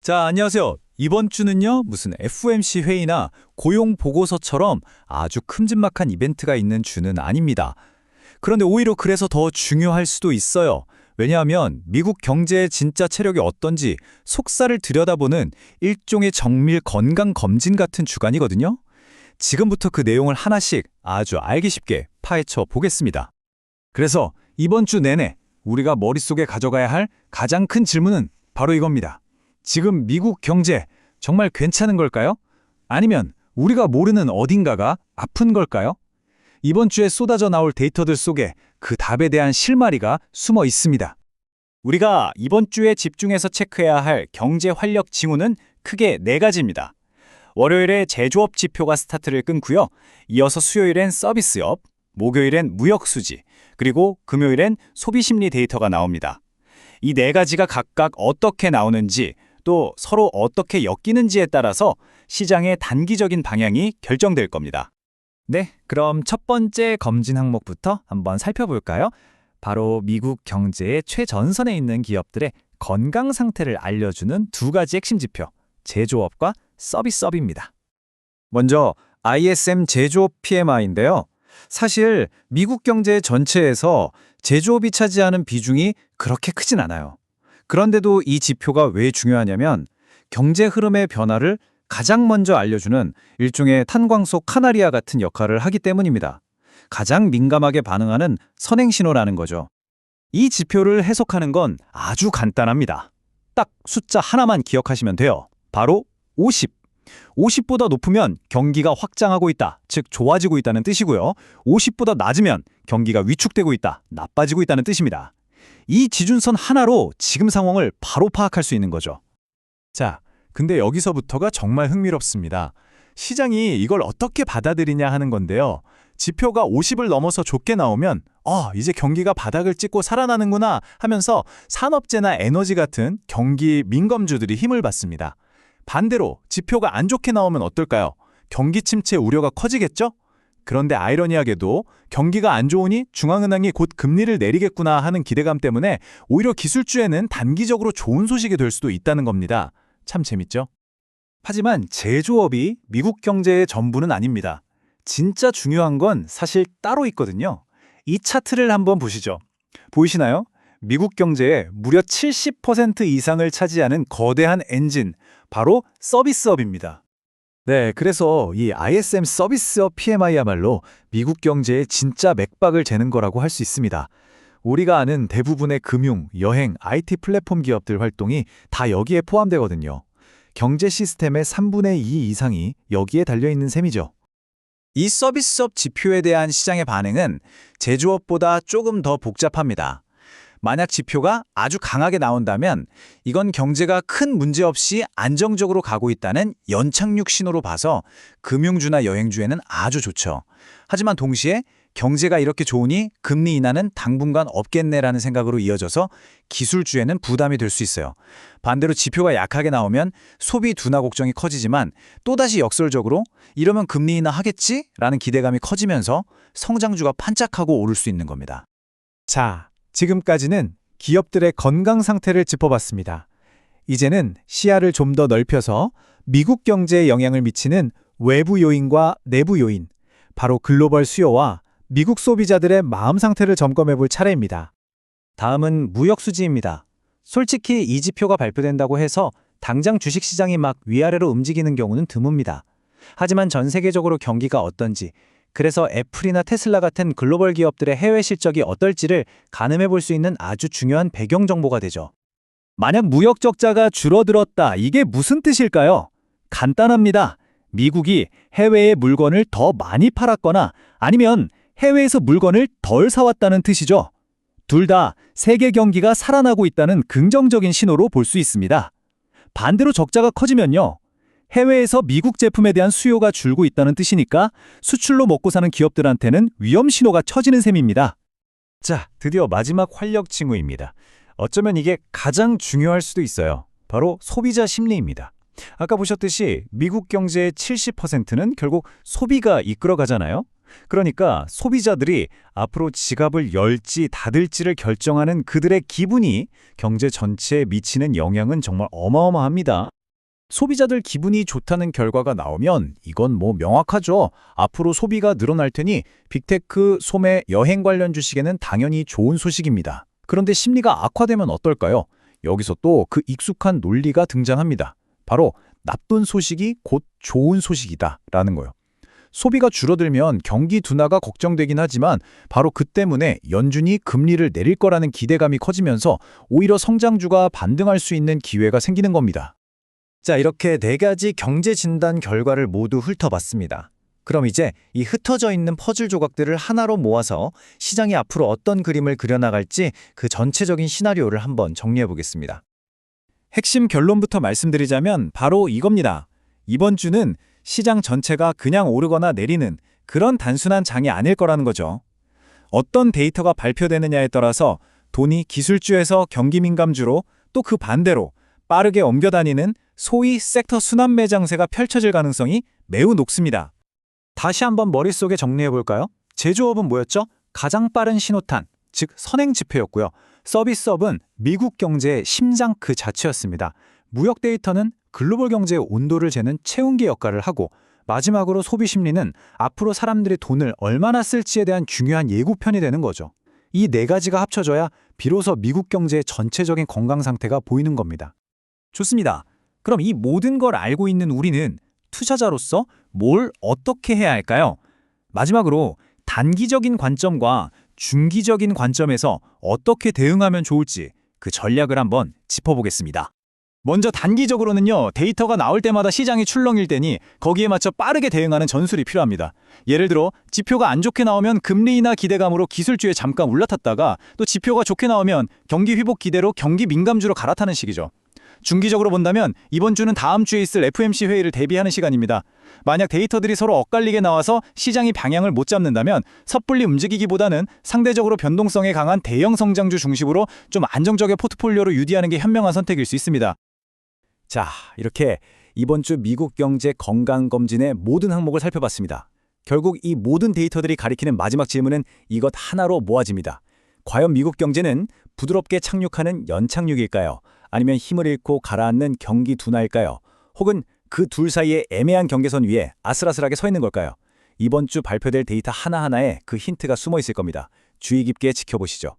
자, 안녕하세요. 이번 주는요, 무슨 FOMC 회의나 고용 보고서처럼 아주 큼지막한 이벤트가 있는 주는 아닙니다. 그런데 오히려 그래서 더 중요할 수도 있어요. 왜냐하면 미국 경제의 진짜 체력이 어떤지 속살을 들여다보는 일종의 정밀 건강 검진 같은 주간이거든요. 지금부터 그 내용을 하나씩 아주 알기 쉽게 파헤쳐 보겠습니다. 그래서 이번 주 내내 우리가 머릿속에 가져가야 할 가장 큰 질문은 바로 이겁니다. 지금 미국 경제 정말 괜찮은 걸까요? 아니면 우리가 모르는 어딘가가 아픈 걸까요? 이번 주에 쏟아져 나올 데이터들 속에 그 답에 대한 실마리가 숨어 있습니다. 우리가 이번 주에 집중해서 체크해야 할 경제 활력 징후는 크게 네 가지입니다. 월요일에 제조업 지표가 스타트를 끊고요. 이어서 수요일엔 서비스업, 목요일엔 무역 수지, 그리고 금요일엔 소비 심리 데이터가 나옵니다. 이 네 가지가 각각 어떻게 나오는지 또 서로 어떻게 엮이는지에 따라서 시장의 단기적인 방향이 결정될 겁니다. 네, 그럼 첫 번째 검진 항목부터 한번 살펴볼까요? 바로 미국 경제의 최전선에 있는 기업들의 건강 상태를 알려주는 두 가지 핵심 지표, 제조업과 서비스업입니다. 먼저 ISM 제조업 PMI인데요. 사실 미국 경제 전체에서 제조업이 차지하는 비중이 그렇게 크진 않아요. 그런데도 이 지표가 왜 중요하냐면 경제 흐름의 변화를 가장 먼저 알려주는 일종의 탄광소 카나리아 같은 역할을 하기 때문입니다. 가장 민감하게 반응하는 선행 신호라는 거죠. 이 지표를 해석하는 건 아주 간단합니다. 딱 숫자 하나만 기억하시면 돼요. 바로 50. 50보다 높으면 경기가 확장하고 있다, 즉 좋아지고 있다는 뜻이고요. 50보다 낮으면 경기가 위축되고 있다, 나빠지고 있다는 뜻입니다. 이 지준선 하나로 지금 상황을 바로 파악할 수 있는 거죠. 자, 근데 여기서부터가 정말 흥미롭습니다. 시장이 이걸 어떻게 받아들이냐 하는 건데요. 지표가 50을 넘어서 좋게 나오면 이제 경기가 바닥을 찍고 살아나는구나 하면서 산업재나 에너지 같은 경기 민검주들이 힘을 받습니다. 반대로 지표가 안 좋게 나오면 어떨까요? 경기 침체 우려가 커지겠죠? 그런데 아이러니하게도 경기가 안 좋으니 중앙은행이 곧 금리를 내리겠구나 하는 기대감 때문에 오히려 기술주에는 단기적으로 좋은 소식이 될 수도 있다는 겁니다. 참 재밌죠? 하지만 제조업이 미국 경제의 전부는 아닙니다. 진짜 중요한 건 사실 따로 있거든요. 이 차트를 한번 보시죠. 보이시나요? 미국 경제의 무려 70% 이상을 차지하는 거대한 엔진, 바로 서비스업입니다. 네, 그래서 이 ISM 서비스업 PMI야말로 미국 경제의 진짜 맥박을 재는 거라고 할 수 있습니다. 우리가 아는 대부분의 금융, 여행, IT 플랫폼 기업들 활동이 다 여기에 포함되거든요. 경제 시스템의 3분의 2 이상이 여기에 달려있는 셈이죠. 이 서비스업 지표에 대한 시장의 반응은 제조업보다 조금 더 복잡합니다. 만약 지표가 아주 강하게 나온다면 이건 경제가 큰 문제 없이 안정적으로 가고 있다는 연착륙 신호로 봐서 금융주나 여행주에는 아주 좋죠. 하지만 동시에 경제가 이렇게 좋으니 금리 인하는 당분간 없겠네라는 생각으로 이어져서 기술주에는 부담이 될 수 있어요. 반대로 지표가 약하게 나오면 소비 둔화 걱정이 커지지만 또다시 역설적으로 이러면 금리 인하 하겠지? 라는 기대감이 커지면서 성장주가 판짝하고 오를 수 있는 겁니다. 자, 지금까지는 기업들의 건강 상태를 짚어봤습니다. 이제는 시야를 좀 더 넓혀서 미국 경제에 영향을 미치는 외부 요인과 내부 요인, 바로 글로벌 수요와 미국 소비자들의 마음 상태를 점검해 볼 차례입니다. 다음은 무역 수지입니다. 솔직히 이 지표가 발표된다고 해서 당장 주식시장이 막 위아래로 움직이는 경우는 드뭅니다. 하지만 전 세계적으로 경기가 어떤지, 그래서 애플이나 테슬라 같은 글로벌 기업들의 해외 실적이 어떨지를 가늠해 볼 수 있는 아주 중요한 배경 정보가 되죠. 만약 무역 적자가 줄어들었다, 이게 무슨 뜻일까요? 간단합니다. 미국이 해외에 물건을 더 많이 팔았거나 아니면 해외에서 물건을 덜 사왔다는 뜻이죠. 둘 다 세계 경기가 살아나고 있다는 긍정적인 신호로 볼 수 있습니다. 반대로 적자가 커지면요, 해외에서 미국 제품에 대한 수요가 줄고 있다는 뜻이니까 수출로 먹고 사는 기업들한테는 위험 신호가 쳐지는 셈입니다. 자, 드디어 마지막 활력 징후입니다. 어쩌면 이게 가장 중요할 수도 있어요. 바로 소비자 심리입니다. 아까 보셨듯이 미국 경제의 70%는 결국 소비가 이끌어가잖아요. 그러니까 소비자들이 앞으로 지갑을 열지 닫을지를 결정하는 그들의 기분이 경제 전체에 미치는 영향은 정말 어마어마합니다. 소비자들 기분이 좋다는 결과가 나오면 이건 뭐 명확하죠. 앞으로 소비가 늘어날 테니 빅테크, 소매, 여행 관련 주식에는 당연히 좋은 소식입니다. 그런데 심리가 악화되면 어떨까요? 여기서 또 그 익숙한 논리가 등장합니다. 바로 나쁜 소식이 곧 좋은 소식이다라는 거요. 소비가 줄어들면 경기 둔화가 걱정되긴 하지만 바로 그 때문에 연준이 금리를 내릴 거라는 기대감이 커지면서 오히려 성장주가 반등할 수 있는 기회가 생기는 겁니다. 자, 이렇게 4가지 경제 진단 결과를 모두 훑어봤습니다. 그럼 이제 이 흩어져 있는 퍼즐 조각들을 하나로 모아서 시장이 앞으로 어떤 그림을 그려나갈지 그 전체적인 시나리오를 한번 정리해 보겠습니다. 핵심 결론부터 말씀드리자면 바로 이겁니다. 이번 주는 시장 전체가 그냥 오르거나 내리는 그런 단순한 장이 아닐 거라는 거죠. 어떤 데이터가 발표되느냐에 따라서 돈이 기술주에서 경기 민감주로 또 그 반대로 빠르게 옮겨다니는 소위 섹터 순환 매장세가 펼쳐질 가능성이 매우 높습니다. 다시 한번 머릿속에 정리해볼까요? 제조업은 뭐였죠? 가장 빠른 신호탄, 즉 선행 지표였고요. 서비스업은 미국 경제의 심장 그 자체였습니다. 무역 데이터는 글로벌 경제의 온도를 재는 체온계 역할을 하고 마지막으로 소비 심리는 앞으로 사람들이 돈을 얼마나 쓸지에 대한 중요한 예고편이 되는 거죠. 이 4가지가 합쳐져야 비로소 미국 경제의 전체적인 건강 상태가 보이는 겁니다. 좋습니다. 그럼 이 모든 걸 알고 있는 우리는 투자자로서 뭘 어떻게 해야 할까요? 마지막으로 단기적인 관점과 중기적인 관점에서 어떻게 대응하면 좋을지 그 전략을 한번 짚어보겠습니다. 먼저 단기적으로는요, 데이터가 나올 때마다 시장이 출렁일 때니 거기에 맞춰 빠르게 대응하는 전술이 필요합니다. 예를 들어 지표가 안 좋게 나오면 금리 인하 기대감으로 기술주에 잠깐 올라탔다가 또 지표가 좋게 나오면 경기 회복 기대로 경기 민감주로 갈아타는 식이죠. 중기적으로 본다면 이번 주는 다음 주에 있을 FOMC 회의를 대비하는 시간입니다. 만약 데이터들이 서로 엇갈리게 나와서 시장이 방향을 못 잡는다면 섣불리 움직이기보다는 상대적으로 변동성에 강한 대형 성장주 중심으로 좀 안정적인 포트폴리오로 유지하는 게 현명한 선택일 수 있습니다. 자, 이렇게 이번 주 미국 경제 건강검진의 모든 항목을 살펴봤습니다. 결국 이 모든 데이터들이 가리키는 마지막 질문은 이것 하나로 모아집니다. 과연 미국 경제는 부드럽게 착륙하는 연착륙일까요? 아니면 힘을 잃고 가라앉는 경기 둔화일까요? 혹은 그 둘 사이의 애매한 경계선 위에 아슬아슬하게 서 있는 걸까요? 이번 주 발표될 데이터 하나하나에 그 힌트가 숨어 있을 겁니다. 주의 깊게 지켜보시죠.